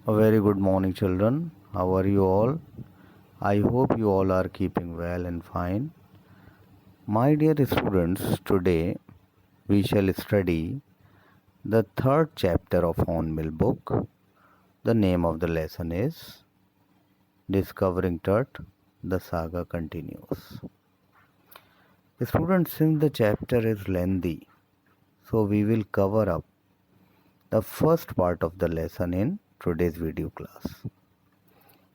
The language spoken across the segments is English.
A very good morning, children. How are you all? I hope you all are keeping well and fine. My dear students, today we shall study the third chapter of Hornbill book. The name of the lesson is Discovering Tut. The saga continues. Students, since the chapter is lengthy, so we will cover up the first part of the lesson in today's video class.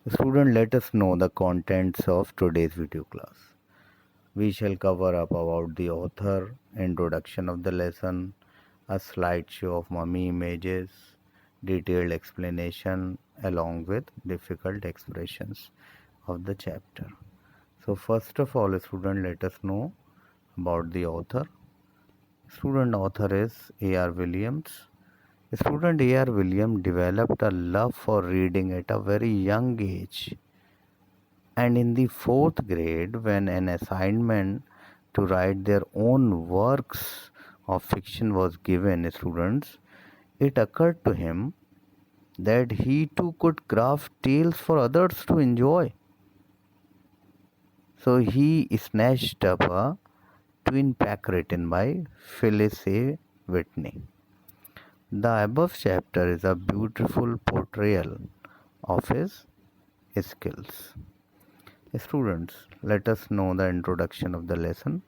Student, let us know the contents of today's video class. We shall cover up about the author, introduction of the lesson, a slideshow of mummy images, detailed explanation along with difficult expressions of the chapter. So first of all, student, let us know about the author. Student author is A.R. Williams. Student A.R. Williams developed a love for reading at a very young age. And in the fourth grade, when an assignment to write their own works of fiction was given students, it occurred to him that he too could craft tales for others to enjoy. So he snatched up a twin pack written by Phyllis A. Whitney. The above chapter is a beautiful portrayal of his skills. Students, let us know the introduction of the lesson.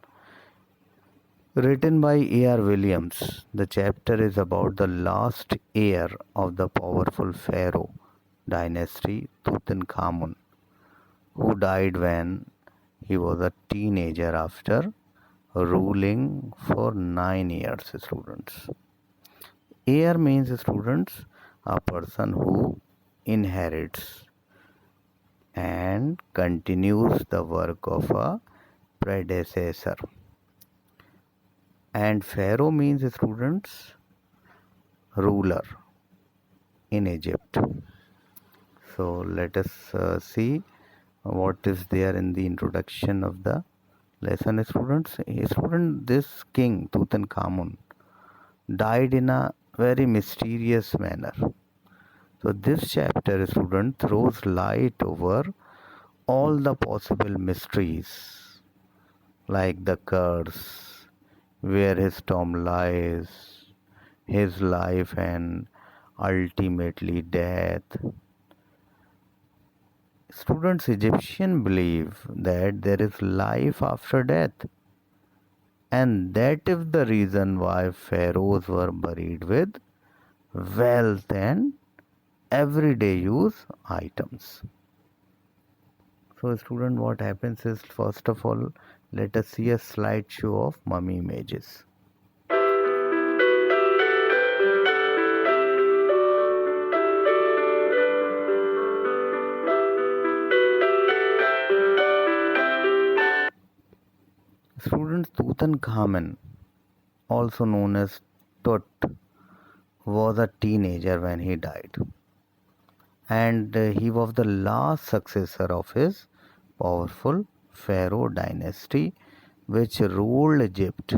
Written by A.R. Williams, the chapter is about the last heir of the powerful pharaoh dynasty, Tutankhamun, who died when he was a teenager after ruling for 9 years. Students, heir means students a person who inherits and continues the work of a predecessor. And Pharaoh means students ruler in Egypt. So let us see what is there in the introduction of the lesson, students. This king Tutankhamun died in a very mysterious manner. So this chapter, student, throws light over all the possible mysteries like the curse, where his tomb lies, his life and ultimately death. Students, Egyptians believe that there is life after death, and that is the reason why pharaohs were buried with wealth and everyday use items. So student, what happens is, first of all, let us see a slideshow of mummy images. Students, Tutankhamun, also known as Tut, was a teenager when he died, and he was the last successor of his powerful pharaoh dynasty, which ruled Egypt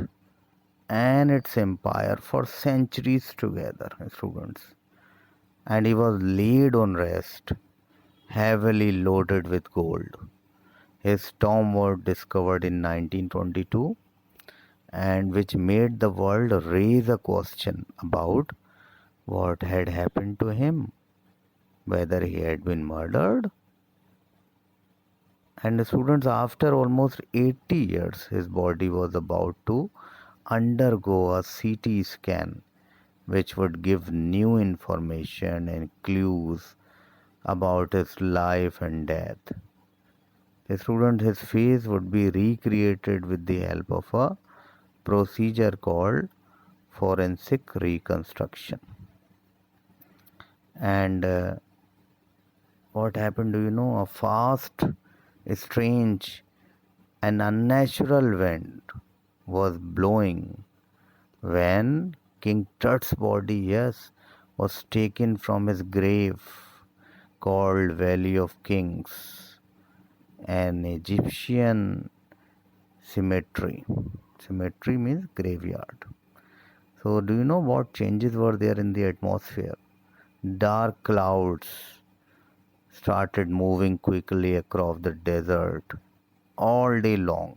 and its empire for centuries together, students. And he was laid on rest, heavily loaded with gold. His tomb was discovered in 1922, and which made the world raise a question about what had happened to him, whether he had been murdered. And students, after almost 80 years, his body was about to undergo a CT scan, which would give new information and clues about his life and death. Student, his face would be recreated with the help of a procedure called forensic reconstruction. And what happened, do you know? A fast, strange, and unnatural wind was blowing when King Tut's body, yes, was taken from his grave called Valley of Kings, an Egyptian cemetery. Cemetery means graveyard. So do you know what changes were there in the atmosphere Dark clouds started moving quickly across the desert all day long.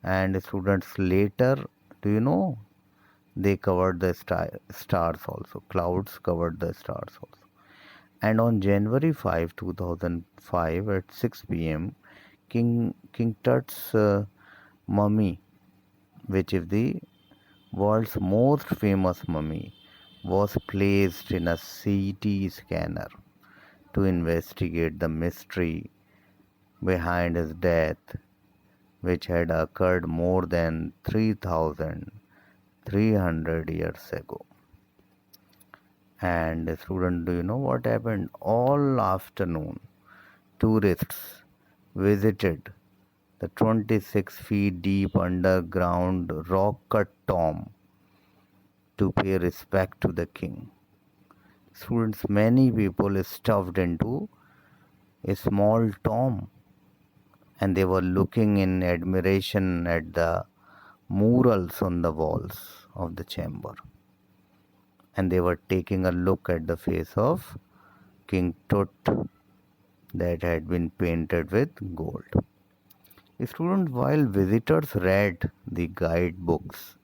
And students later, do you know, they covered the stars also. Clouds covered the stars also. And on January 5, 2005 at 6 p.m., King Tut's mummy, which is the world's most famous mummy, was placed in a CT scanner to investigate the mystery behind his death, which had occurred more than 3,300 years ago. And student, do you know what happened? All afternoon, tourists visited the 26 feet deep underground rock cut tomb to pay respect to the king. Students, many people stuffed into a small tomb and they were looking in admiration at the murals on the walls of the chamber. And they were taking a look at the face of King Tut that had been painted with gold. Students, while visitors read the guidebooks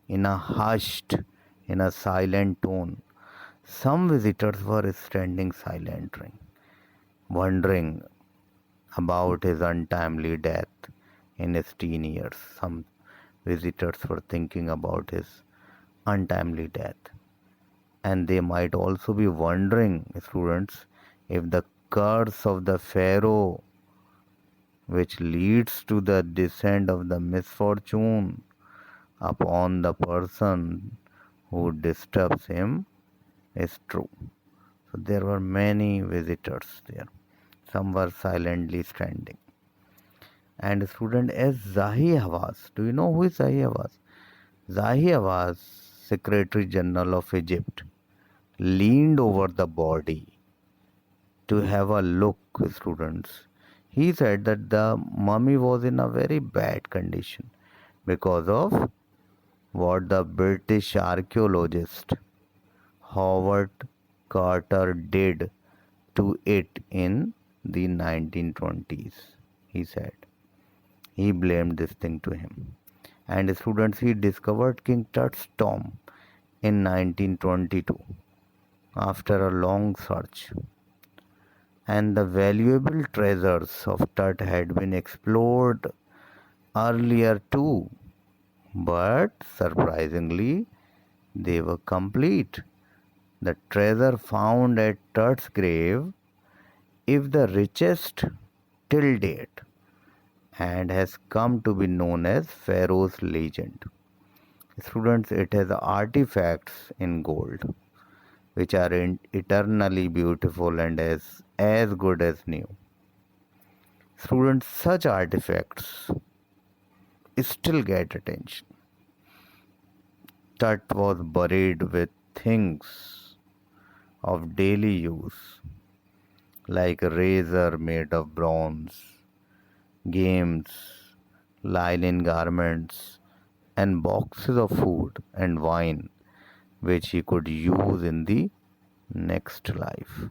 in a hushed, in a silent tone, some visitors were standing silently, wondering about his untimely death in his teen years. Some visitors were thinking about his untimely death. And they might also be wondering, students, if the curse of the Pharaoh, which leads to the descent of the misfortune upon the person who disturbs him, is true. So there were many visitors there. Some were silently standing. And student, as Zahi Hawass, do you know who is Zahi Hawass? Zahi Hawass, Secretary General of Egypt, leaned over the body to have a look, students. He said that the mummy was in a very bad condition because of what the British archaeologist Howard Carter did to it in the 1920s. He said he blamed this thing to him. And students, he discovered King Tut's tomb in 1922 after a long search. And the valuable treasures of Tut had been explored earlier too, but surprisingly, they were complete. The treasure found at Tut's grave is the richest till date and has come to be known as Pharaoh's legend. Students, it has artifacts in gold which are eternally beautiful and as good as new. Students, such artifacts still get attention. Tut was buried with things of daily use like a razor made of bronze, games, linen garments, and boxes of food and wine which he could use in the next life.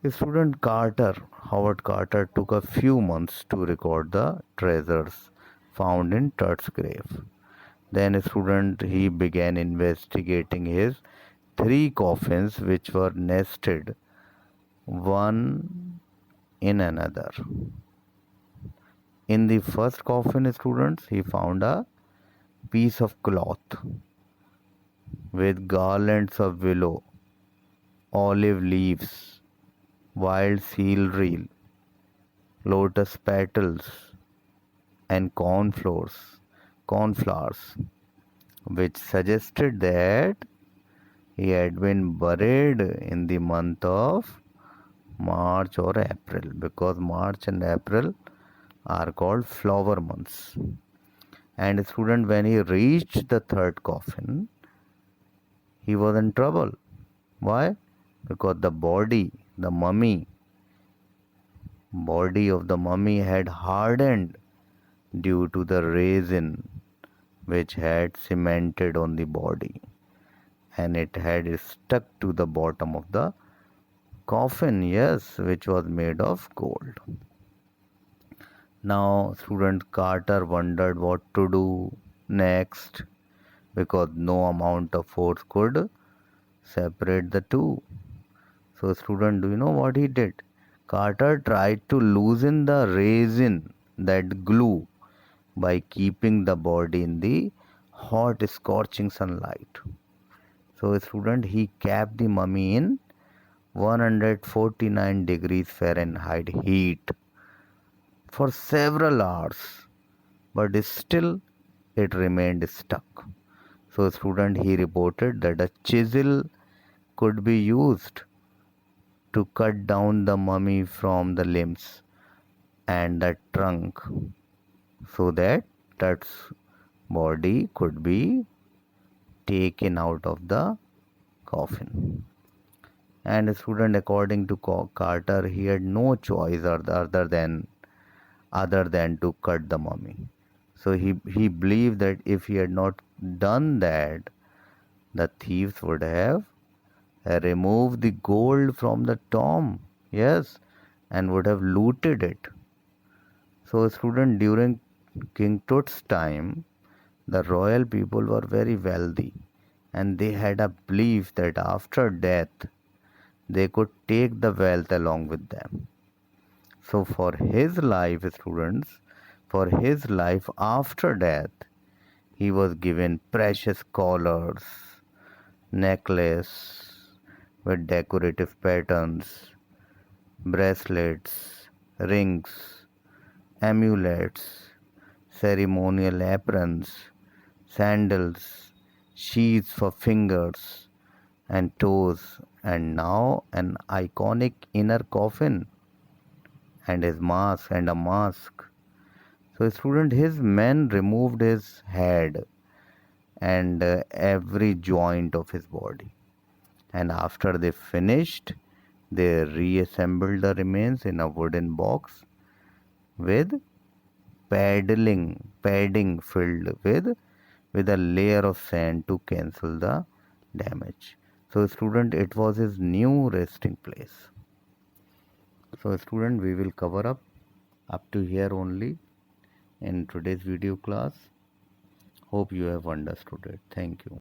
Student Howard Carter, took a few months to record the treasures found in Tut's grave. Then, student, he began investigating his three coffins which were nested one in another. In the first coffin, students, he found a piece of cloth with garlands of willow, olive leaves, wild celery, lotus petals, and cornflowers, which suggested that he had been buried in the month of March or April, because March and April are called flower months. And student, when he reached the third coffin, he was in trouble. Why? Because the body of the mummy had hardened due to the resin which had cemented on the body. and it had stuck to the bottom of the coffin, yes, which was made of gold. Now, student Carter wondered what to do next because no amount of force could separate the two. So, student, do you know what he did? Carter tried to loosen the resin, that glue, by keeping the body in the hot, scorching sunlight. So, student, he kept the mummy in 149 degrees Fahrenheit heat for several hours, but still it remained stuck. So, student, he reported that a chisel could be used to cut down the mummy from the limbs and the trunk so that that body could be taken out of the coffin. And student, according to Carter, he had no choice other than to cut the mummy. So he believed that if he had not done that, the thieves would have removed the gold from the tomb, yes, and would have looted it. So, student, during King Tut's time, the royal people were very wealthy, and they had a belief that after death they could take the wealth along with them. So, for his life, students, for his life after death, he was given precious collars, necklace with decorative patterns, bracelets, rings, amulets, ceremonial aprons, sandals, sheaths for fingers and toes, and now an iconic inner coffin and his mask and a mask. So, student, his men removed his head and every joint of his body, and after they finished, they reassembled the remains in a wooden box with padding filled with a layer of sand to cancel the damage. So, student, it was his new resting place. So, student, we will cover up to here only in today's video class. Hope you have understood it. Thank you.